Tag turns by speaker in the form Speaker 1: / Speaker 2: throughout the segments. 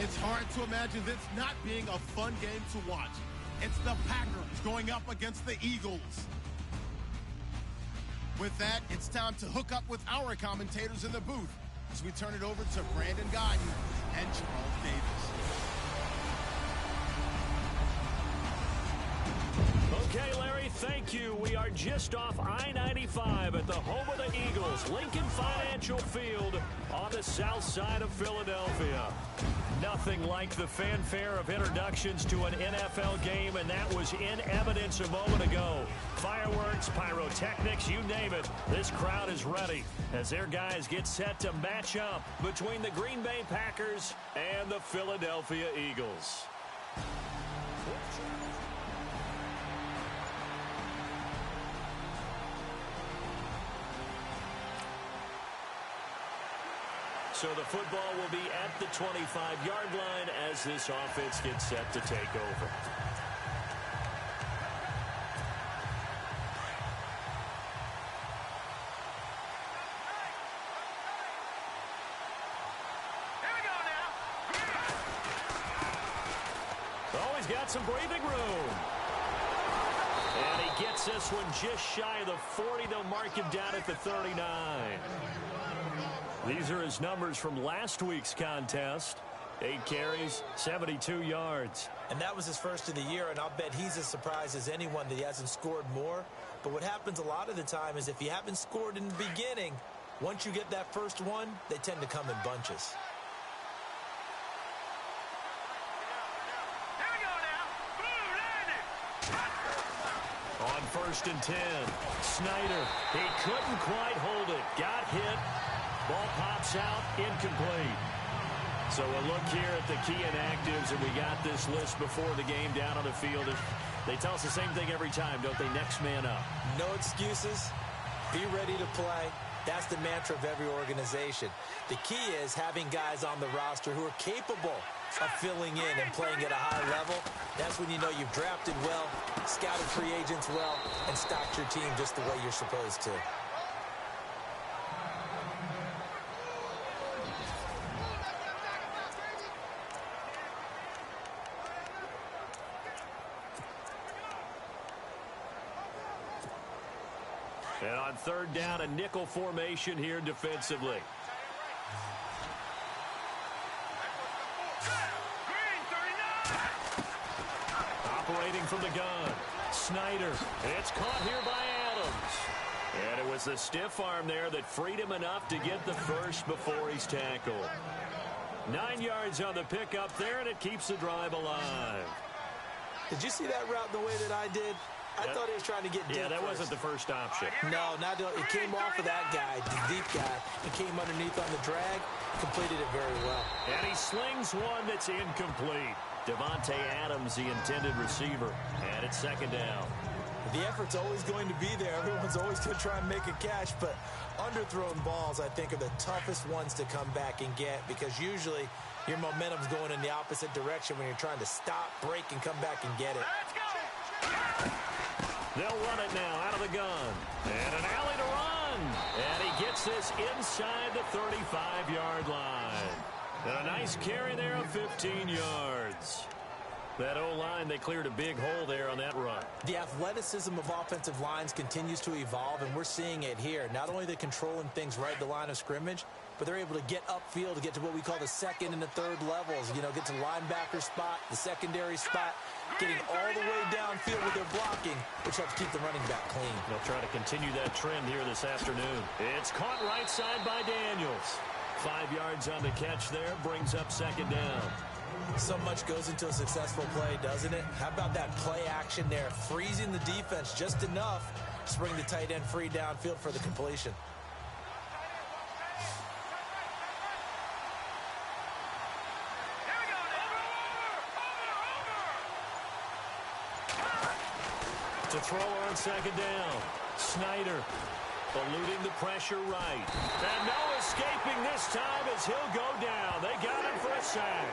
Speaker 1: It's hard to imagine this not being a fun game to watch. It's the Packers going up against the Eagles. With that, it's time to hook up with our commentators in the booth as we turn it over to Brandon Guyton and Charles Davis.
Speaker 2: Okay, Larry, thank you. We are just off I-95 at the home of the Eagles, Lincoln Financial Field on the south side of Philadelphia. Nothing like the fanfare of introductions to an NFL game, and that was in evidence a moment ago. Fireworks, pyrotechnics, you name it. This crowd is ready as their guys get set to match up between the Green Bay Packers and the Philadelphia Eagles. So the football will be at the 25-yard line as this offense gets set to take over. Oh, he's got some breathing room. And he gets this one just shy of the 40. They'll mark him down at the 39. These are his numbers from last week's contest. 8 carries, 72 yards.
Speaker 3: And that was his first of the year, and I'll bet he's as surprised as anyone that he hasn't scored more. But what happens a lot of the time is if you haven't scored in the beginning, once you get that first one, they tend to come in bunches.
Speaker 2: On 1st and 10, Snyder, he couldn't quite hold it. Got hit. Ball pops out, incomplete. So a look here at the key inactives, and we got this list before the game down on the field. They tell us the same thing every time, don't they? Next man up.
Speaker 3: No excuses. Be ready to play. That's the mantra of every organization. The key is having guys on the roster who are capable of filling in and playing at a high level. That's when you know you've drafted well, scouted free agents well, and stocked your team just the way you're supposed to.
Speaker 2: And on 3rd down, a nickel formation here defensively. Operating from the gun, Snyder. It's caught here by Adams. And it was the stiff arm there that freed him enough to get the first before he's tackled. 9 yards on the pickup there, and it keeps the drive alive.
Speaker 3: Did you see that route the way that I did? I thought he was trying to get deep.
Speaker 2: Yeah, that
Speaker 3: first.
Speaker 2: wasn't the first option.
Speaker 3: No, it came off of that guy, the deep guy. It came underneath on the drag, completed it very well.
Speaker 2: And he slings one that's incomplete. Devontae Adams, the intended receiver. And it's 2nd down.
Speaker 3: The effort's always going to be there. Everyone's always going to try and make a catch, but underthrown balls, I think, are the toughest ones to come back and get because usually your momentum's going in the opposite direction when you're trying to stop, break, and come back and get it.
Speaker 4: Let's go!
Speaker 2: They'll run it now out of the gun. And an alley to run. And he gets this inside the 35-yard line. And a nice carry there of 15 yards. That O-line, they cleared a big hole there on that run.
Speaker 3: The athleticism of offensive lines continues to evolve, and we're seeing it here. Not only are they controlling things right at the line of scrimmage, but they're able to get upfield to get to what we call the 2nd and the 3rd levels. You know, get to linebacker spot, the secondary spot, getting all the way downfield with their blocking, which helps keep the running back clean.
Speaker 2: They'll try to continue that trend here this afternoon. It's caught right side by Daniels. 5 yards on the catch there, brings up 2nd down.
Speaker 3: So much goes into a successful play, doesn't it? How about that play action there, freezing the defense just enough to bring the tight end free downfield for the completion.
Speaker 2: To throw on 2nd down. Snyder eluding the pressure right. And no escaping this time as he'll go down. They got him for a sack.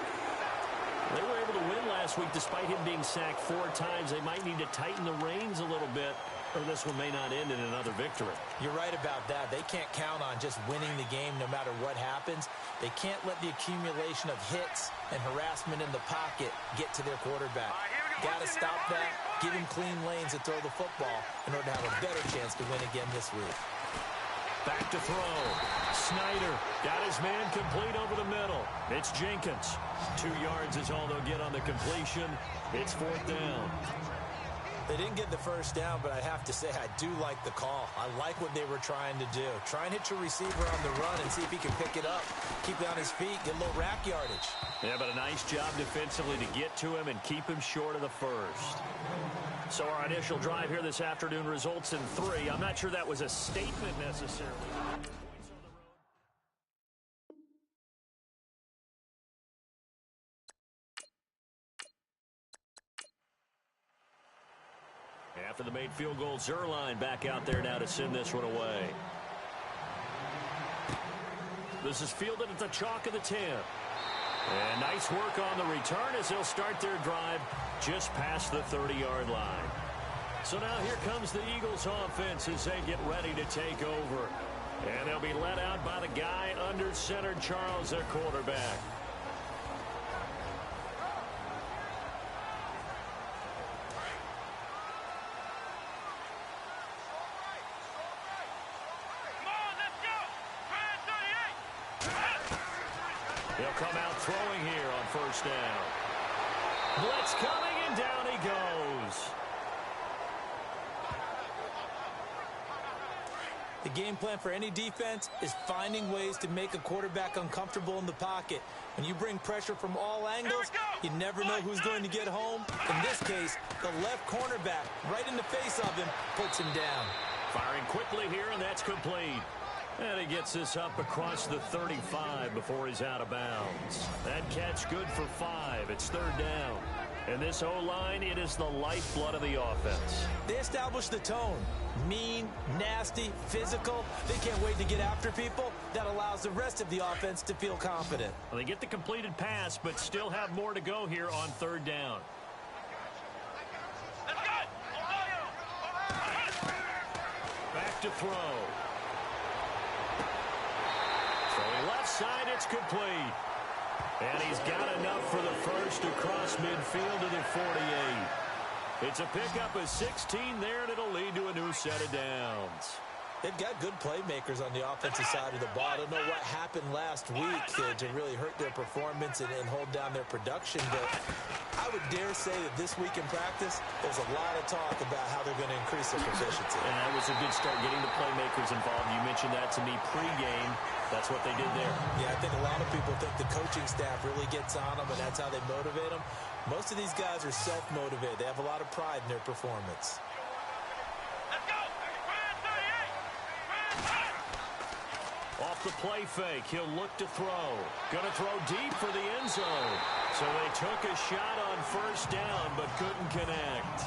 Speaker 2: They were able to win last week despite him being sacked 4 times. They might need to tighten the reins a little bit or this one may not end in another victory.
Speaker 3: You're right about that. They can't count on just winning the game no matter what happens. They can't let the accumulation of hits and harassment in the pocket get to their quarterback. Got to stop that, give him clean lanes to throw the football in order to have a better chance to win again this week.
Speaker 2: Back to throw. Snyder got his man complete over the middle. It's Jenkins. 2 yards is all they'll get on the completion. It's 4th down.
Speaker 3: They didn't get the first down, but I have to say I do like the call. I like what they were trying to do. Try and hit your receiver on the run and see if he can pick it up. Keep it on his feet, get a little rack yardage.
Speaker 2: Yeah, but a nice job defensively to get to him and keep him short of the first. So our initial drive here this afternoon results in 3. I'm not sure that was a statement necessarily. After the made field goal, Zuerlein back out there now to send this one away. This is fielded at the chalk of the 10. And nice work on the return as they'll start their drive just past the 30-yard line. So now here comes the Eagles offense as they get ready to take over. And they'll be led out by the guy under center, Charles, their quarterback. He'll come out throwing here on first down. Blitz coming, and down he goes.
Speaker 3: The game plan for any defense is finding ways to make a quarterback uncomfortable in the pocket. When you bring pressure from all angles, you never know who's going to get home. In this case, the left cornerback, right in the face of him, puts him down.
Speaker 2: Firing quickly here, and that's complete. And he gets this up across the 35 before he's out of bounds. That catch good for 5. It's 3rd down. And this O-line, it is the lifeblood of the offense.
Speaker 3: They establish the tone. Mean, nasty, physical. They can't wait to get after people. That allows the rest of the offense to feel confident.
Speaker 2: Well, they get the completed pass, but still have more to go here on 3rd down. Back to throw. Throwing left side, it's complete. And he's got enough for the first across midfield to the 48. It's a pickup of 16 there, and it'll lead to a new set of downs.
Speaker 3: They've got good playmakers on the offensive side of the ball. I don't know what happened last week to really hurt their performance and hold down their production, but I would dare say that this week in practice, there's a lot of talk about how they're going to increase their proficiency.
Speaker 2: And that was a good start, getting the playmakers involved. You mentioned that to me pregame. That's what they did there.
Speaker 3: Yeah, I think a lot of people think the coaching staff really gets on them, and that's how they motivate them. Most of these guys are self-motivated. They have a lot of pride in their performance.
Speaker 2: Off the play fake, he'll look to throw. Gonna throw deep for the end zone. So they took a shot on first down, but couldn't connect.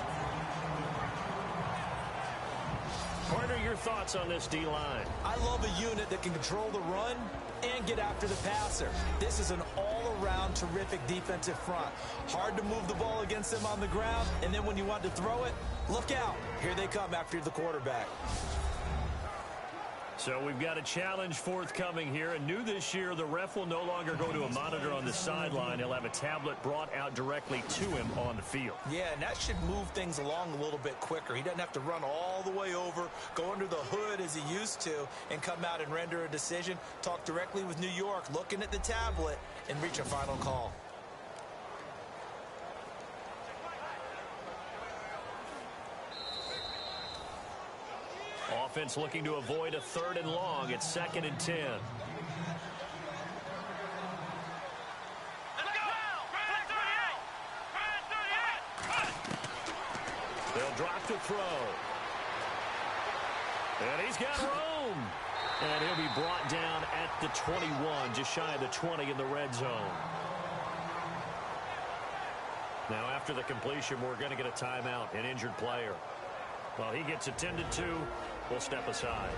Speaker 2: Partner, your thoughts on this D-line?
Speaker 3: I love a unit that can control the run and get after the passer. This is an all-around terrific defensive front. Hard to move the ball against them on the ground, and then when you want to throw it, look out. Here they come after the quarterback.
Speaker 2: So we've got a challenge forthcoming here, and new this year, the ref will no longer go to a monitor on the sideline. He'll have a tablet brought out directly to him on the field.
Speaker 3: Yeah, and that should move things along a little bit quicker. He doesn't have to run all the way over, go under the hood as he used to, and come out and render a decision. Talk directly with New York, looking at the tablet, and reach a final call.
Speaker 2: Offense looking to avoid a 3rd and long. It's 2nd and 10. They'll drop to throw. And he's got room. And he'll be brought down at the 21, just shy of the 20 in the red zone. Now after the completion, we're going to get a timeout, an injured player. While he gets attended to, we'll step aside.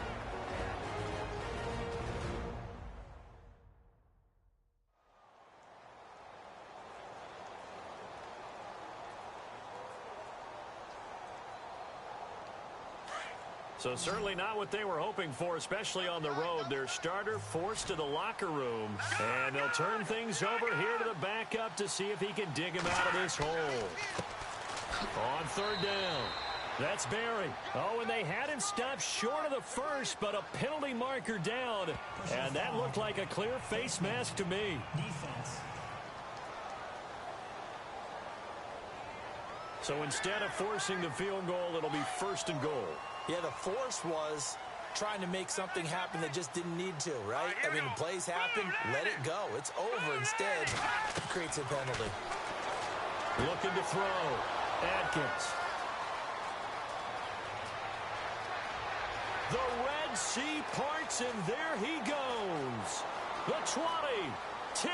Speaker 2: So certainly not what they were hoping for, especially on the road. Their starter forced to the locker room, and they'll turn things over here to the backup to see if he can dig him out of this hole. On third down, that's Barry. Oh, and they had him stopped short of the first, but a penalty marker down, and that looked like a clear face mask to me.
Speaker 4: Defense.
Speaker 2: So instead of forcing the field goal, it'll be 1st and goal.
Speaker 3: Yeah, the force was trying to make something happen that just didn't need to, right? I mean, plays happen, let it go. It's over. Instead, it creates a penalty.
Speaker 2: Looking to throw. Adkins. The Red Sea parts, and there he goes. The 20, 10,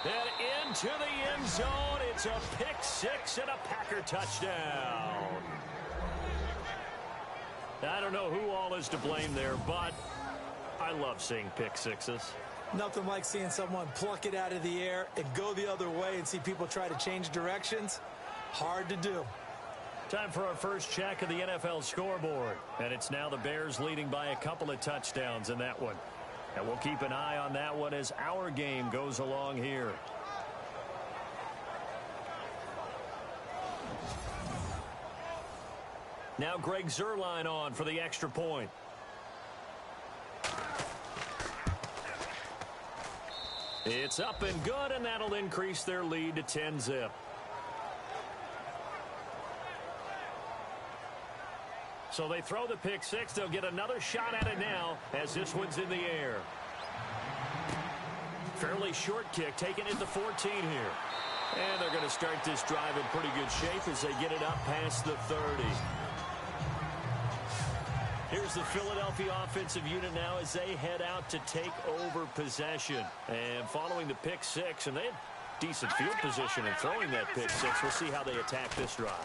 Speaker 2: and into the end zone. It's a pick six and a Packer touchdown. I don't know who all is to blame there, but I love seeing pick sixes.
Speaker 3: Nothing like seeing someone pluck it out of the air and go the other way and see people try to change directions. Hard to do.
Speaker 2: Time for our first check of the NFL scoreboard. And it's now the Bears leading by a couple of touchdowns in that one. And we'll keep an eye on that one as our game goes along here. Now Greg Zuerlein on for the extra point. It's up and good, and that'll increase their lead to 10-zip. So they throw the pick six. They'll get another shot at it now as this one's in the air. Fairly short kick, taking it to 14 here. And they're going to start this drive in pretty good shape as they get it up past the 30. Here's the Philadelphia offensive unit now as they head out to take over possession. And following the pick six, and they had decent field position in throwing that pick six. We'll see how they attack this drive.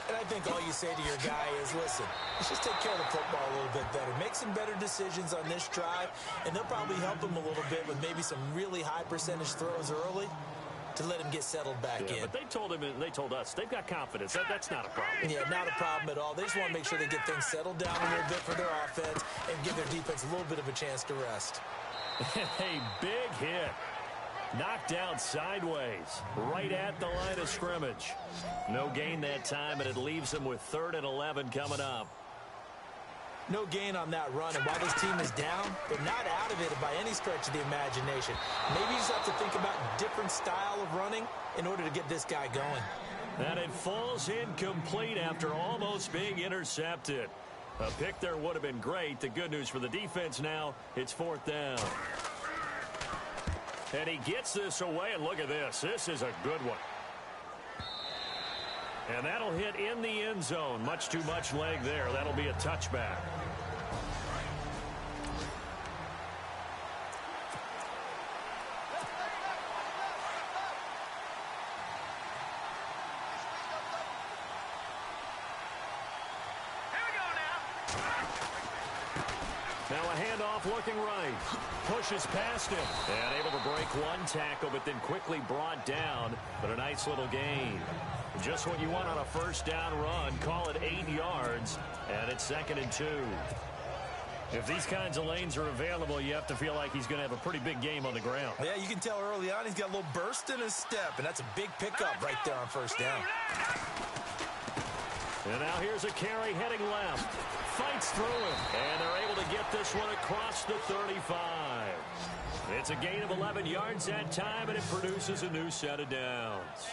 Speaker 3: And I think all you say to your guy is, listen, let's just take care of the football a little bit better. Make some better decisions on this drive, and they'll probably help him a little bit with maybe some really high percentage throws early to let him get settled back in.
Speaker 2: But they told him, and they told us, they've got confidence. That's not a problem.
Speaker 3: Yeah, not a problem at all. They just want to make sure they get things settled down a little bit for their offense and give their defense a little bit of a chance to rest.
Speaker 2: A big hit. Knocked down sideways, right at the line of scrimmage. No gain that time, and it leaves them with 3rd and 11 coming up.
Speaker 3: No gain on that run, and while this team is down, they're not out of it by any stretch of the imagination. Maybe you just have to think about a different style of running in order to get this guy going.
Speaker 2: And it falls incomplete after almost being intercepted. A pick there would have been great. The good news for the defense now, it's 4th down. And he gets this away, and look at this. This is a good one. And that'll hit in the end zone. Much too much leg there. That'll be a touchback. Now a handoff looking right. Pushes past him. And able to break one tackle, but then quickly brought down. But a nice little gain. Just what you want on a first down run. Call it 8 yards. And it's 2nd and 2. If these kinds of lanes are available, you have to feel like he's going to have a pretty big game on the ground.
Speaker 3: Yeah, you can tell early on he's got a little burst in his step. And that's a big pickup right there on first down.
Speaker 2: And now here's a carry heading left. Fights through him. And they're able to get this one across the 35. It's a gain of 11 yards that time, and it produces a new set of downs.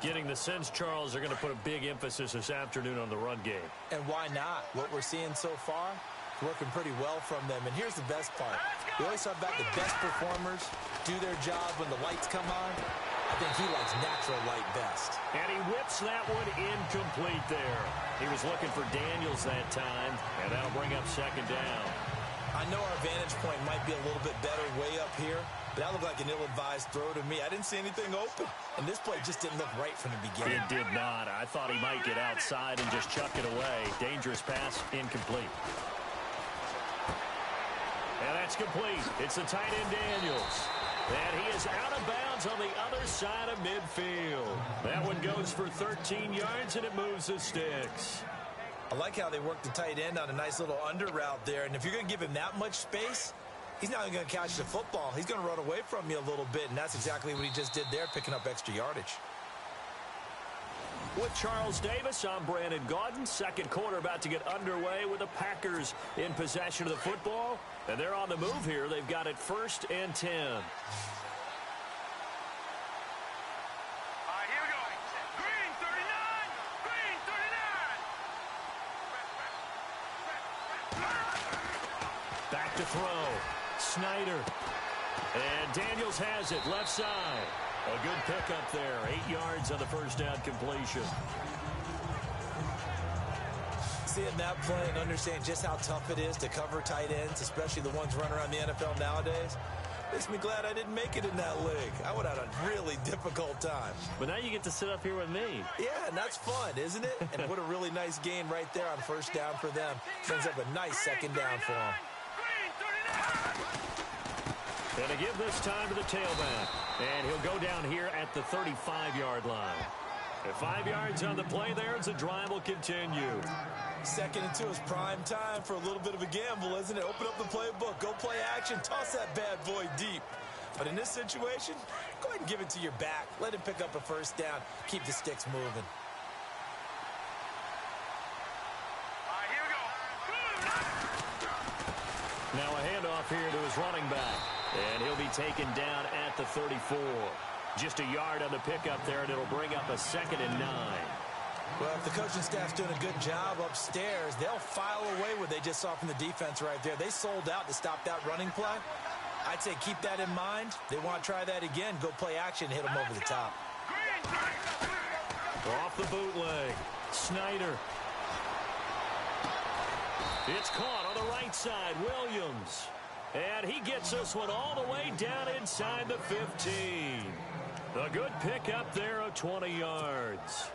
Speaker 2: Getting the sense, Charles, they're going to put a big emphasis this afternoon on the run game.
Speaker 3: And why not? What we're seeing so far, working pretty well from them. And here's the best part. We always talk about the best performers do their job when the lights come on. I think he likes natural light best.
Speaker 2: And he whips that one incomplete there. He was looking for Daniels that time, and that'll bring up 2nd down.
Speaker 3: I know our vantage point might be a little bit better way up here, but that looked like an ill-advised throw to me. I didn't see anything open, and this play just didn't look right from the beginning.
Speaker 2: It did not. I thought he might get outside and just chuck it away. Dangerous pass, incomplete. And that's complete. It's the tight end Daniels. And he is out of bounds on the other side of midfield. That one goes for 13 yards, and it moves the sticks.
Speaker 3: I like how they work the tight end on a nice little under route there. And if you're going to give him that much space, he's not going to catch the football. He's going to run away from you a little bit, and that's exactly what he just did there, picking up extra yardage.
Speaker 2: With Charles Davis, I'm Brandon Gaudin. Second quarter about to get underway with the Packers in possession of the football. And they're on the move here. They've got it 1st and 10. Back to throw. Snyder. And Daniels has it, left side. A good pickup there. 8 yards on the first down completion.
Speaker 3: Seeing that play and understand just how tough it is to cover tight ends, especially the ones running around the NFL nowadays, makes me glad I didn't make it in that league. I would have had a really difficult time.
Speaker 2: But now you get to sit up here with me.
Speaker 3: Yeah, and that's fun, isn't it? And what a really nice gain right there on first down for them. Brings up a nice second down for them.
Speaker 2: And to give this time to the tailback. And he'll go down here at the 35-yard line. At 5 yards on the play there as the drive will continue.
Speaker 3: 2nd and 2 is prime time for a little bit of a gamble, isn't it? Open up the playbook, go play action, toss that bad boy deep. But in this situation, go ahead and give it to your back. Let him pick up a first down. Keep the sticks moving.
Speaker 2: Now a handoff here to his running back. And he'll be taken down at the 34. Just a yard on the pickup there, and it'll bring up a 2nd and 9.
Speaker 3: Well, if the coaching staff's doing a good job upstairs, they'll file away what they just saw from the defense right there. They sold out to stop that running play. I'd say keep that in mind. They want to try that again. Go play action, hit them over the top.
Speaker 2: Off the bootleg. Snyder. It's caught on the right side. Williams. And he gets this one all the way down inside the 15. A good pickup there of 20 yards.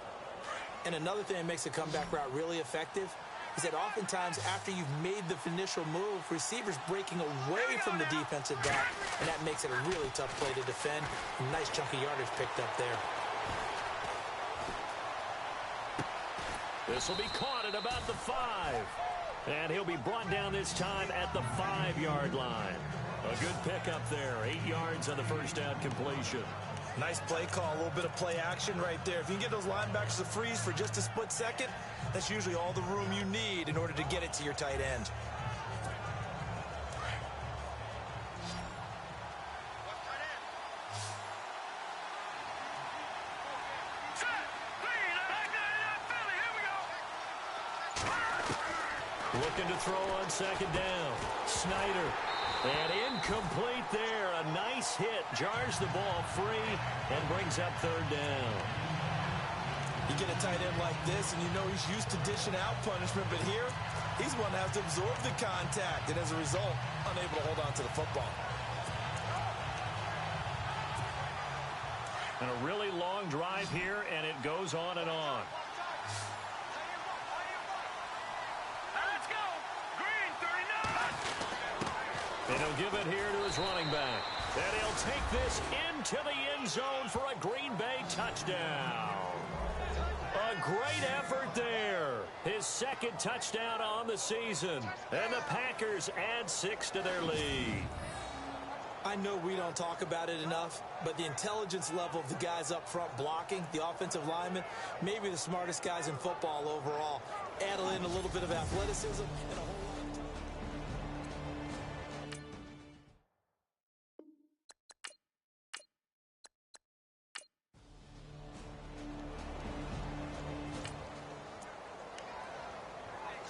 Speaker 3: And another thing that makes the comeback route really effective is that oftentimes after you've made the initial move, receivers breaking away from the defensive back, and that makes it a really tough play to defend. A nice chunk of yardage picked up there.
Speaker 2: This will be caught at about the 5. And he'll be brought down this time at the 5-yard line. A good pickup there. 8 yards on the first down completion.
Speaker 3: Nice play call, a little bit of play action right there. If you can get those linebackers to freeze for just a split second, that's usually all the room you need in order to get it to your tight end.
Speaker 2: Looking to throw on 2nd down. Snyder. And incomplete there. A nice hit. Jars the ball free and brings up 3rd down.
Speaker 3: You get a tight end like this, and you know he's used to dishing out punishment, but here, he's one that has to absorb the contact, and as a result, unable to hold on to the football.
Speaker 2: And a really long drive here, and it goes on and on. And he'll give it here to his running back. And he'll take this into the end zone for a Green Bay touchdown. A great effort there. His 2nd touchdown on the season. And the Packers add 6 to their lead.
Speaker 3: I know we don't talk about it enough, but the intelligence level of the guys up front blocking, the offensive linemen, maybe the smartest guys in football overall. Add in a little bit of athleticism and a whole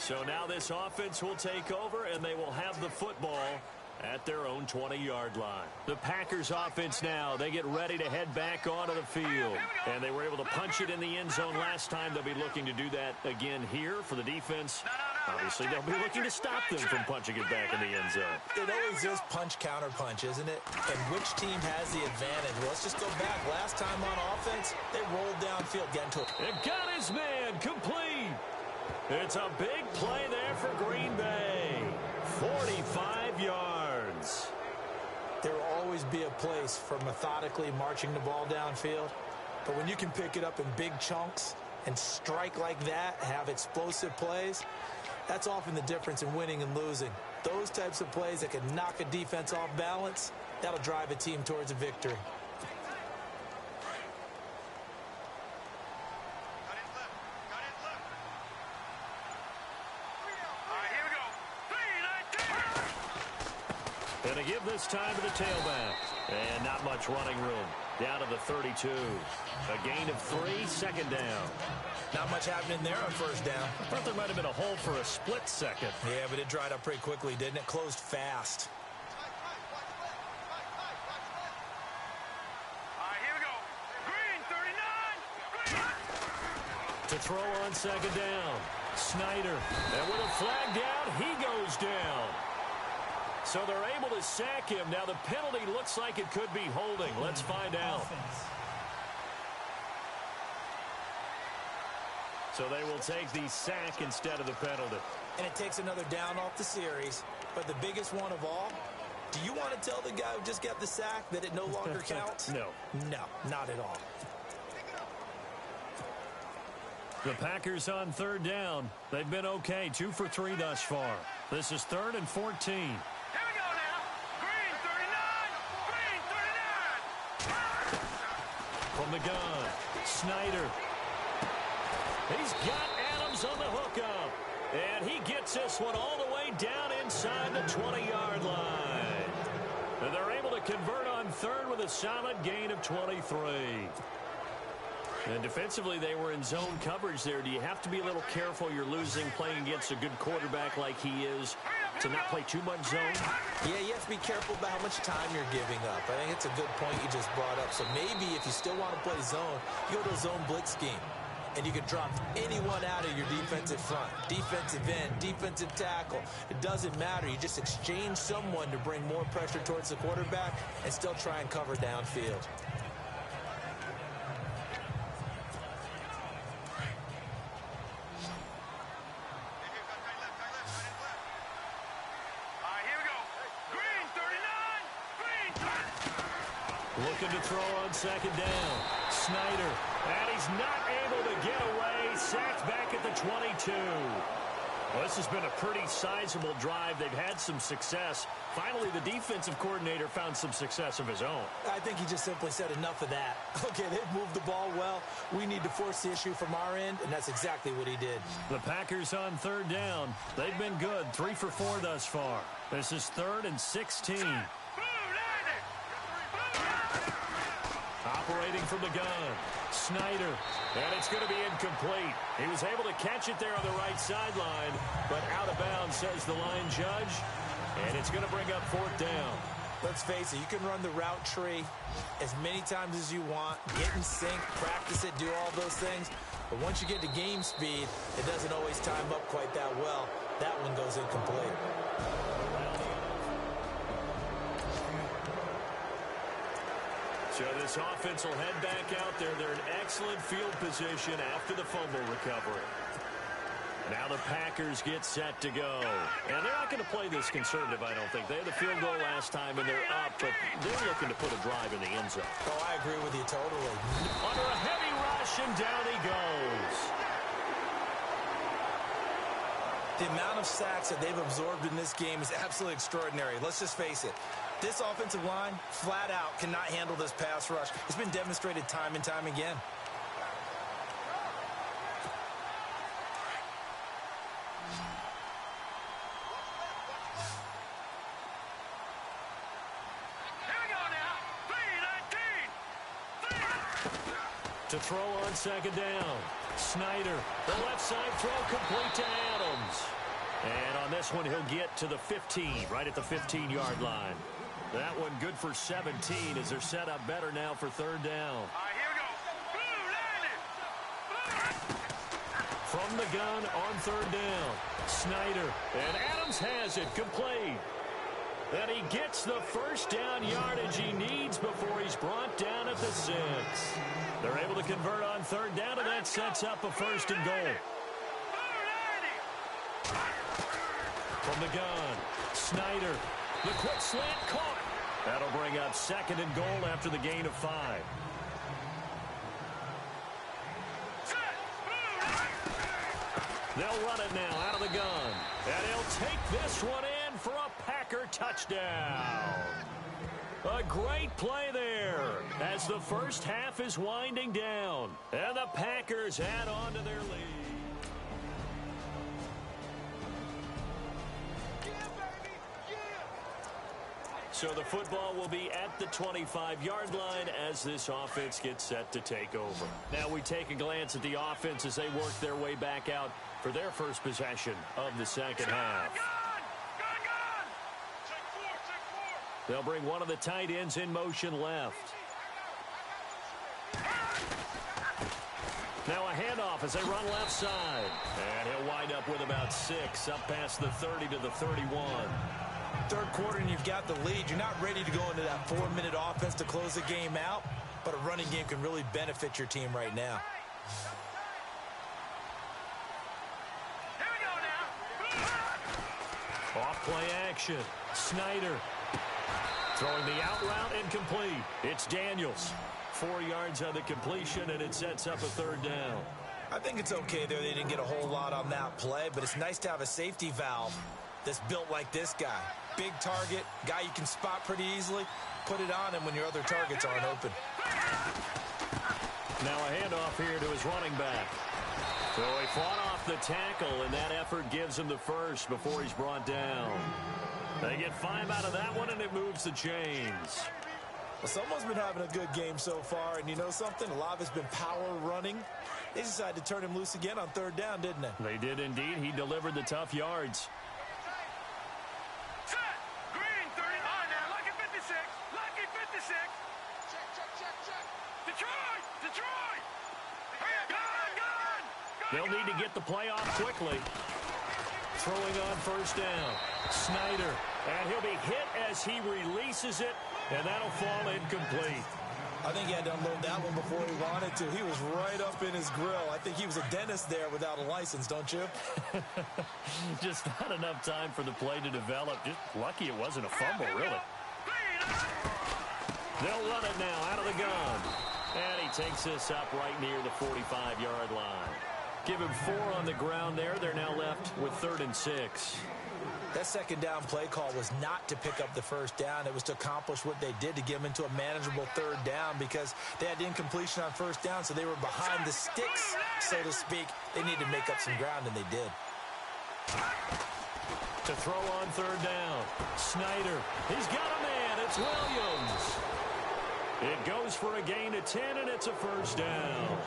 Speaker 2: So now this offense will take over, and they will have the football at their own 20-yard line. The Packers offense now, they get ready to head back onto the field. And they were able to punch it in the end zone last time. They'll be looking to do that again here for the defense. Obviously, they'll be looking to stop them from punching it back in the end zone.
Speaker 3: It always is punch-counter-punch, isn't it? And which team has the advantage? Well, let's just go back. Last time on offense, they rolled downfield, getting to it.
Speaker 2: And got his man complete. It's a big play there for Green Bay. 45 yards.
Speaker 3: There will always be a place for methodically marching the ball downfield. But when you can pick it up in big chunks and strike like that, have explosive plays, that's often the difference in winning and losing. Those types of plays that can knock a defense off balance, that'll drive a team towards a victory.
Speaker 2: And they give this time to the tailback. And not much running room. Down to the 32. A gain of 3, second down.
Speaker 3: Not much happening there on first down.
Speaker 2: I thought there might have been a hole for a split second.
Speaker 3: Yeah, but it dried up pretty quickly, didn't it? Closed fast.
Speaker 4: Here we go. Green, 39. Green.
Speaker 2: To throw on second down. Snyder. And with a flag down, he goes down. So they're able to sack him. Now the penalty looks like it could be holding. Let's find out. So they will take the sack instead of the penalty.
Speaker 3: And it takes another down off the series. But the biggest one of all, do you want to tell the guy who just got the sack that it no longer counts?
Speaker 2: No.
Speaker 3: No, not at all.
Speaker 2: The Packers on third down. They've been okay. 2 for 3 thus far. This is 3rd and 14. From the gun, Snyder. He's got Adams on the hookup. And he gets this one all the way down inside the 20-yard line. And they're able to convert on third with a solid gain of 23. And defensively, they were in zone coverage there. Do you have to be a little careful? You're losing playing against a good quarterback like he is to not play too much zone?
Speaker 3: Yeah, you have to be careful about how much time you're giving up. I think it's a good point you just brought up. So maybe if you still want to play zone, you go to a zone blitz scheme. And you can drop anyone out of your defensive front. Defensive end, defensive tackle. It doesn't matter. You just exchange someone to bring more pressure towards the quarterback and still try and cover downfield.
Speaker 2: Looking to throw on second down. Snyder. And he's not able to get away. Sacked back at the 22. Well, this has been a pretty sizable drive. They've had some success. Finally, the defensive coordinator found some success of his own.
Speaker 3: I think he just simply said enough of that. Okay, they've moved the ball well. We need to force the issue from our end, and that's exactly what he did.
Speaker 2: The Packers on third down. They've been good. 3 for 4 thus far. This is 3rd and 16. Operating from the gun, Snyder, and it's going to be incomplete. He was able to catch it there on the right sideline, but out of bounds, says the line judge, and it's going to bring up 4th down.
Speaker 3: Let's face it, you can run the route tree as many times as you want, get in sync, practice it, do all those things, but once you get to game speed, it doesn't always time up quite that well. That one goes incomplete.
Speaker 2: So this offense will head back out there. They're in excellent field position after the fumble recovery. Now the Packers get set to go. And they're not going to play this conservative, I don't think. They had the field goal last time, and they're up, but they're looking to put a drive in the end zone.
Speaker 3: Oh, I agree with you totally.
Speaker 2: Under a heavy rush, and down he goes.
Speaker 3: The amount of sacks that they've absorbed in this game is absolutely extraordinary. Let's just face it. This offensive line, flat out, cannot handle this pass rush. It's been demonstrated time and time again.
Speaker 2: To throw on second down, Snyder, the left side throw complete to Adams. And on this one, he'll get to the 15, right at the 15-yard line. That one good for 17 as they're set up better now for third down.
Speaker 4: Here we go.
Speaker 2: From the gun on third down, Snyder, and Adams has it complete. And he gets the first down yardage he needs before he's brought down at the 6. They're able to convert on third down, and that sets up a 1st and goal. From the gun, Snyder, the quick slant caught. That'll bring up 2nd and goal after the gain of 5. They'll run it now out of the gun. And he'll take this one in for a Packer touchdown. A great play there as the first half is winding down. And the Packers add on to their lead. So the football will be at the 25-yard line as this offense gets set to take over. Now we take a glance at the offense as they work their way back out for their first possession of the second half. They'll bring one of the tight ends in motion left. Now a handoff as they run left side. And he'll wind up with about 6 up past the 30 to the 31.
Speaker 3: Third quarter and you've got the lead. You're not ready to go into that 4-minute offense to close the game out, but a running game can really benefit your team right now.
Speaker 4: Here we go now.
Speaker 2: Off play action. Snyder throwing the out route incomplete. It's Daniels. 4 yards on the completion, and it sets up a third down.
Speaker 3: I think it's okay there. They didn't get a whole lot on that play, but it's nice to have a safety valve that's built like this guy. Big target, guy you can spot pretty easily. Put it on him when your other targets aren't open.
Speaker 2: Now a handoff here to his running back. So he fought off the tackle, and that effort gives him the first before he's brought down. They get 5 out of that one, and it moves the chains.
Speaker 3: Well, someone's been having a good game so far, and you know something? A lot of it's been power running. They decided to turn him loose again on third down, didn't they?
Speaker 2: They did indeed. He delivered the tough yards. They'll need to get the play off quickly. Throwing on first down. Snyder. And he'll be hit as he releases it, and that'll fall incomplete.
Speaker 3: I think he had to unload that one before he wanted to. He was right up in his grill. I think he was a dentist there without a license, don't you?
Speaker 2: Just not enough time for the play to develop. Just lucky it wasn't a fumble, really. They'll run it now out of the gun. And he takes this up right near the 45-yard line. Give him 4 on the ground there. They're now left with 3rd and 6.
Speaker 3: That second down play call was not to pick up the first down. It was to accomplish what they did to get them into a manageable third down because they had incompletion on first down, so they were behind the sticks, so to speak. They needed to make up some ground, and they did.
Speaker 2: To throw on third down. Snyder. He's got a man. It's Williams. It goes for a gain of 10, and it's a first down.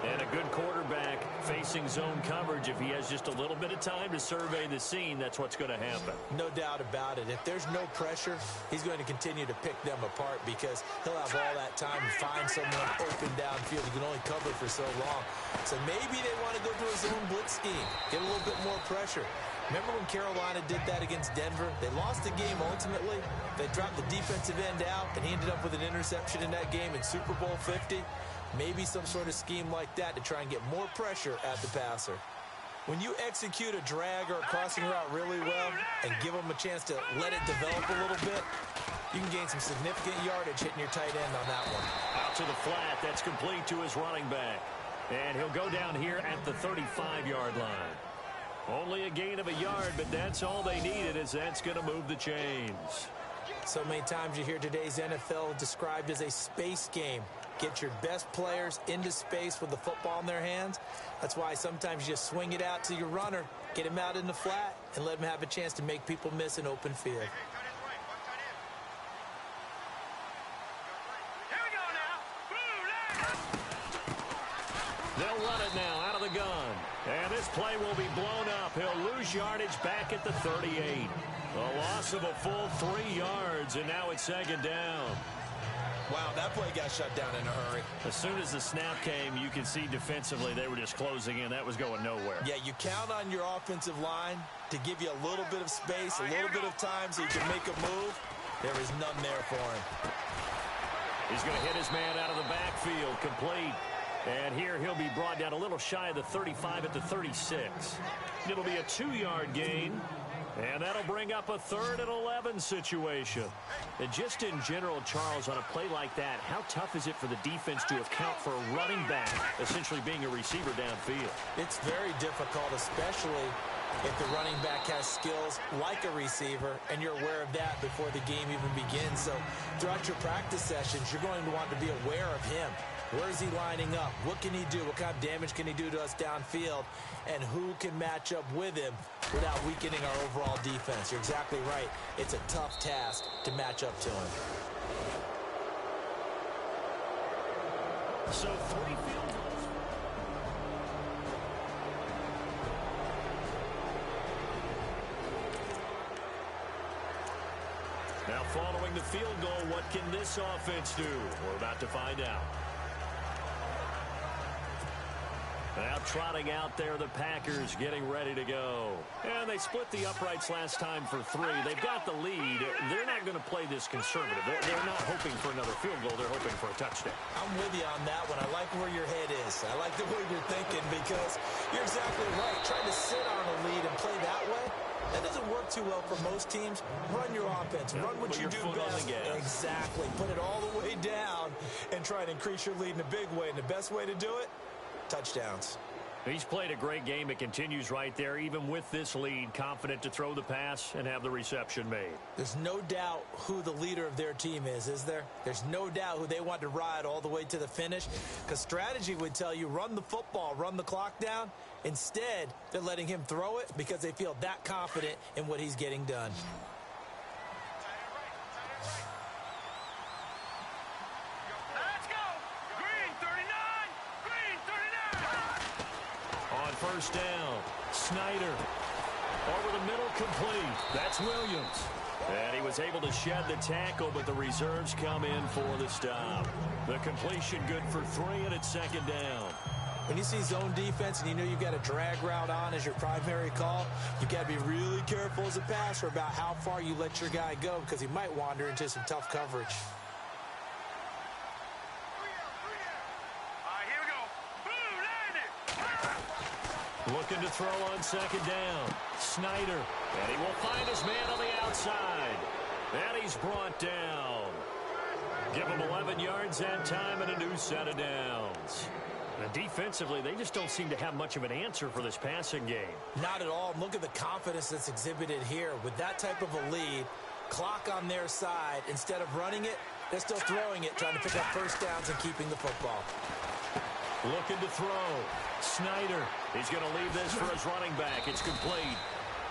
Speaker 2: And a good quarterback facing zone coverage. If he has just a little bit of time to survey the scene, that's what's going to happen.
Speaker 3: No doubt about it. If there's no pressure, he's going to continue to pick them apart because he'll have all that time to find someone open downfield. He can only cover for so long. So maybe they want to go to a zone blitz scheme, get a little bit more pressure. Remember when Carolina did that against Denver? They lost the game ultimately. They dropped the defensive end out, and he ended up with an interception in that game in Super Bowl 50. Maybe some sort of scheme like that to try and get more pressure at the passer. When you execute a drag or a crossing route really well and give them a chance to let it develop a little bit, you can gain some significant yardage hitting your tight end on that one.
Speaker 2: Out to the flat. That's complete to his running back. And he'll go down here at the 35-yard line. Only a gain of a yard, but that's all they needed, as that's going to move the chains.
Speaker 3: So many times you hear today's NFL described as a space game. Get your best players into space with the football in their hands. That's why sometimes you just swing it out to your runner, get him out in the flat, and let him have a chance to make people miss an open field.
Speaker 2: They'll run it now out of the gun. And this play will be blown up. He'll lose yardage back at the 38. A loss of a full 3 yards, and now it's second down.
Speaker 3: Wow, that play got shut down in a hurry.
Speaker 2: As soon as the snap came, you could see defensively they were just closing in. That was going nowhere.
Speaker 3: Yeah, you count on your offensive line to give you a little bit of space, a little bit of time so you can make a move. There is none there for him.
Speaker 2: He's going to hit his man out of the backfield, complete. And here he'll be brought down a little shy of the 35 at the 36. It'll be a 2-yard gain. And that'll bring up a 3rd and 11 situation. And just in general, Charles, on a play like that, how tough is it for the defense to account for a running back essentially being a receiver downfield?
Speaker 3: It's very difficult, especially if the running back has skills like a receiver, and you're aware of that before the game even begins. So throughout your practice sessions, you're going to want to be aware of him. Where is he lining up? What can he do? What kind of damage can he do to us downfield? And who can match up with him without weakening our overall defense? You're exactly right. It's a tough task to match up to him.
Speaker 2: So 3 field goals. Now following the field goal, what can this offense do? We're about to find out. Now trotting out there, the Packers getting ready to go. And they split the uprights last time for 3. They've got the lead. They're not going to play this conservative. They're not hoping for another field goal. They're hoping for a touchdown.
Speaker 3: I'm with you on that one. I like where your head is. I like the way you're thinking because you're exactly right. Trying to sit on a lead and play that way, that doesn't work too well for most teams. Run your offense. Run what you do best. Exactly. Put it all the way down and try and increase your lead in a big way. And the best way to do it, touchdowns.
Speaker 2: He's played a great game. It continues right there, even with this lead, confident to throw the pass and have the reception made.
Speaker 3: There's no doubt who the leader of their team is there? There's no doubt who they want to ride all the way to the finish, because strategy would tell you run the football, run the clock down. Instead, they're letting him throw it because they feel that confident in what he's getting done.
Speaker 4: Let's go. Green 39. Green 39.
Speaker 2: On first down, Snyder. Over the middle, complete. That's Williams. And he was able to shed the tackle, but the reserves come in for the stop. The completion good for 3, and it's 2nd down.
Speaker 3: When you see zone defense and you know you've got a drag route on as your primary call, you've got to be really careful as a passer about how far you let your guy go because he might wander into some tough coverage.
Speaker 4: Here we go. Boom, landed.
Speaker 2: Looking to throw on 2nd down. Snyder. And he will find his man on the outside. And he's brought down. Give him 11 yards that time and a new set of downs. And defensively, they just don't seem to have much of an answer for this passing game.
Speaker 3: Not at all. Look at the confidence that's exhibited here. With that type of a lead, clock on their side, instead of running it, they're still throwing it, trying to pick up first downs and keeping the football.
Speaker 2: Looking to throw. Snyder. He's going to leave this for his running back. It's complete.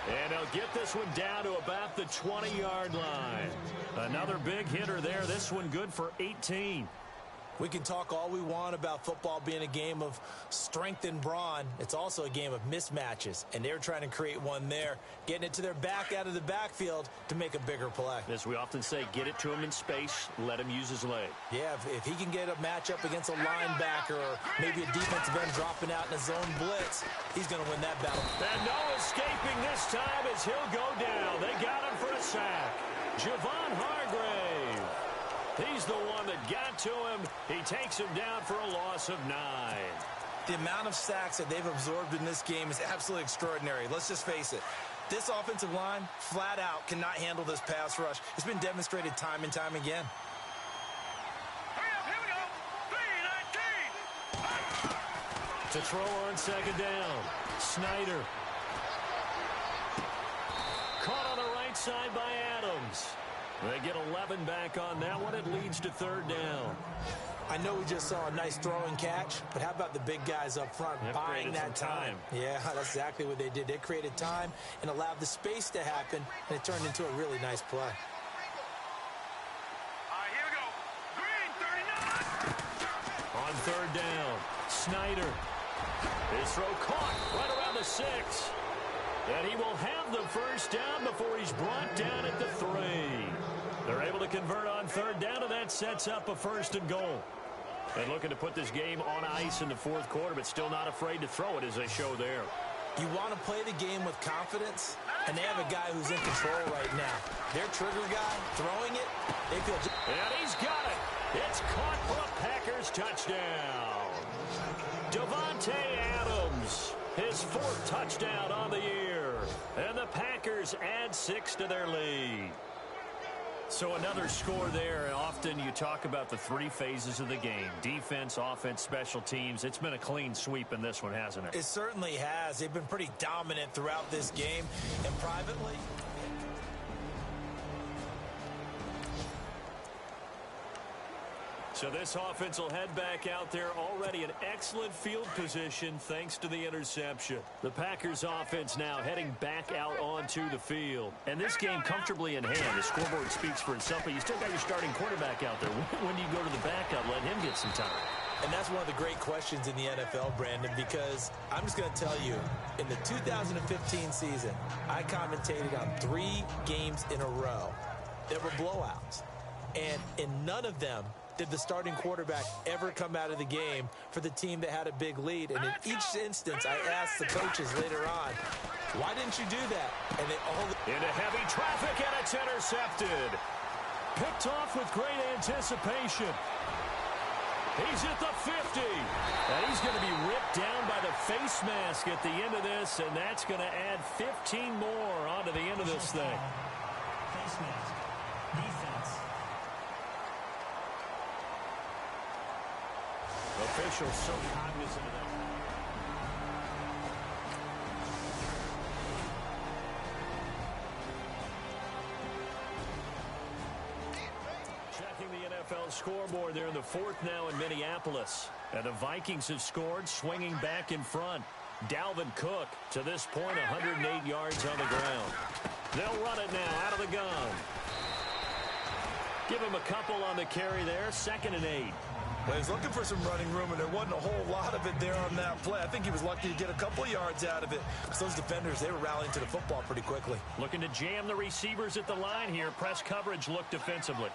Speaker 2: And he'll get this one down to about the 20-yard line. Another big hitter there. This one good for 18.
Speaker 3: We can talk all we want about football being a game of strength and brawn. It's also a game of mismatches, and they're trying to create one there, getting it to their back out of the backfield to make a bigger play.
Speaker 2: As we often say, get it to him in space, let him use his leg.
Speaker 3: Yeah, if he can get a matchup against a linebacker or maybe a defensive end dropping out in a zone blitz, he's going to win that battle.
Speaker 2: And no escaping this time as he'll go down. They got him for a sack. Javon Hargrave. He's the one that got to him. He takes him down for a loss of 9.
Speaker 5: The amount of sacks that they've absorbed in this game is absolutely extraordinary. Let's just face it. This offensive line, flat out, cannot handle this pass rush. It's been demonstrated time and time again.
Speaker 4: Hurry up, here we go. 3-19.
Speaker 2: To throw on 2nd down, Snyder. Caught on the right side by Adams. They get 11 back on that one. It leads to 3rd down.
Speaker 3: I know we just saw a nice throwing catch, but how about the big guys up front buying that time? Yeah, that's exactly what they did. They created time and allowed the space to happen, and it turned into a really nice play.
Speaker 4: Here we go. Green 39.
Speaker 2: On 3rd down, Snyder. His throw caught right around the 6. And he will have the first down before he's brought down at the 3. They're able to convert on 3rd down, and that sets up a 1st and goal. And looking to put this game on ice in the 4th quarter, but still not afraid to throw it as they show there.
Speaker 3: You want to play the game with confidence, and they have a guy who's in control right now. Their trigger guy throwing it, they feel...
Speaker 2: And he's got it. It's caught for a Packers touchdown. Davante Adams, his 4th touchdown on the year. And the Packers Packers add 6 to their lead. So another score there. Often you talk about the 3 phases of the game: defense, offense, special teams. It's been a clean sweep in this one, hasn't it?
Speaker 3: It certainly has. They've been pretty dominant throughout this game. And privately...
Speaker 2: So this offense will head back out there, already in excellent field position thanks to the interception. The Packers offense now heading back out onto the field. And this game comfortably in hand. The scoreboard speaks for itself, but you still got your starting quarterback out there. When do you go to the backup, let him get some time?
Speaker 3: And that's one of the great questions in the NFL, Brandon, because I'm just going to tell you, in the 2015 season, I commentated on 3 games in a row that were blowouts. And in none of them did the starting quarterback ever come out of the game for the team that had a big lead. And in each instance, I asked the coaches later on, why didn't you do that? And they all...
Speaker 2: Into heavy traffic, and it's intercepted. Picked off with great anticipation. He's at the 50. And he's going to be ripped down by the face mask at the end of this, and that's going to add 15 more onto the end of this thing.
Speaker 6: Face mask. Defense.
Speaker 2: Officials so cognizant of that. Checking the NFL scoreboard there in the 4th now in Minneapolis. And the Vikings have scored, swinging back in front. Dalvin Cook, to this point, 108 yards on the ground. They'll run it now out of the gun. Give him a couple on the carry there, 2nd and 8.
Speaker 5: Well, he's looking for some running room, and there wasn't a whole lot of it there on that play. I think he was lucky to get a couple yards out of it, because those defenders, they were rallying to the football pretty quickly.
Speaker 2: Looking to jam the receivers at the line here. Press coverage look defensively.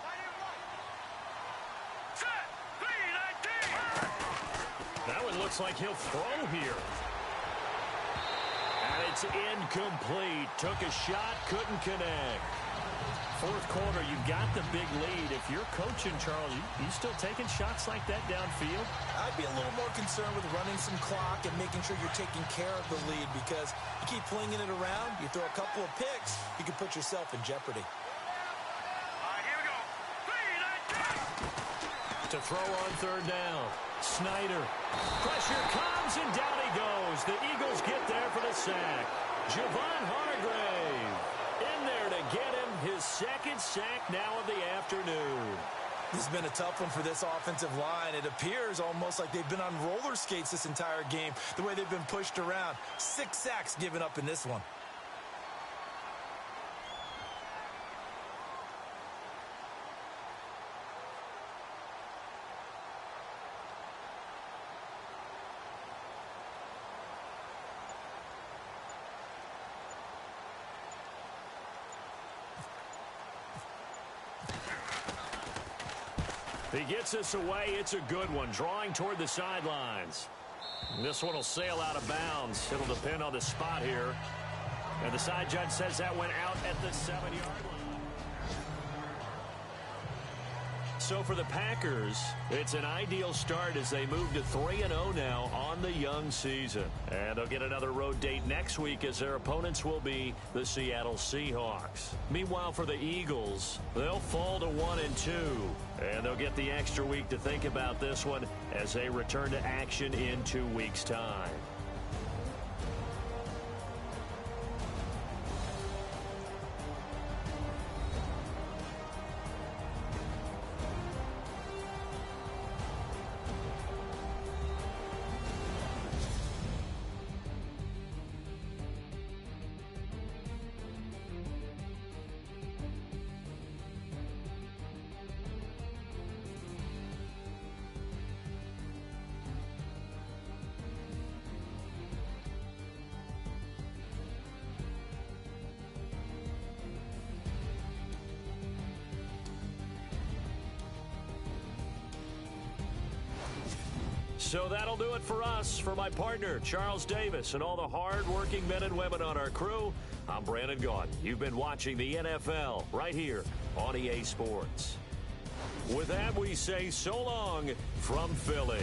Speaker 2: That one looks like he'll throw here. And it's incomplete. Took a shot, couldn't connect. 4th quarter, you've got the big lead. If you're coaching, Charles, you still taking shots like that downfield?
Speaker 3: I'd be a little more concerned with running some clock and making sure you're taking care of the lead, because you keep flinging it around, you throw a couple of picks, you can put yourself in jeopardy.
Speaker 4: All right, here we go. 3, 19.
Speaker 2: To throw on 3rd down. Snyder. Pressure comes, and down he goes. The Eagles get there for the sack. Javon Hargrave in there to get him his 2nd sack now of the afternoon.
Speaker 3: This has been a tough one for this offensive line. It appears almost like they've been on roller skates this entire game, the way they've been pushed around. 6 sacks given up in this one.
Speaker 2: He gets us away. It's a good one. Drawing toward the sidelines. This one will sail out of bounds. It'll depend on the spot here. And the side judge says that went out at the 7-yard line. So for the Packers, it's an ideal start as they move to 3-0 now on the young season. And they'll get another road date next week as their opponents will be the Seattle Seahawks. Meanwhile, for the Eagles, they'll fall to 1-2. And they'll get the extra week to think about this one as they return to action in 2 weeks' time. So that'll do it for us. For my partner, Charles Davis, and all the hard-working men and women on our crew, I'm Brandon Gaudin. You've been watching the NFL right here on EA Sports. With that, we say so long from Philly.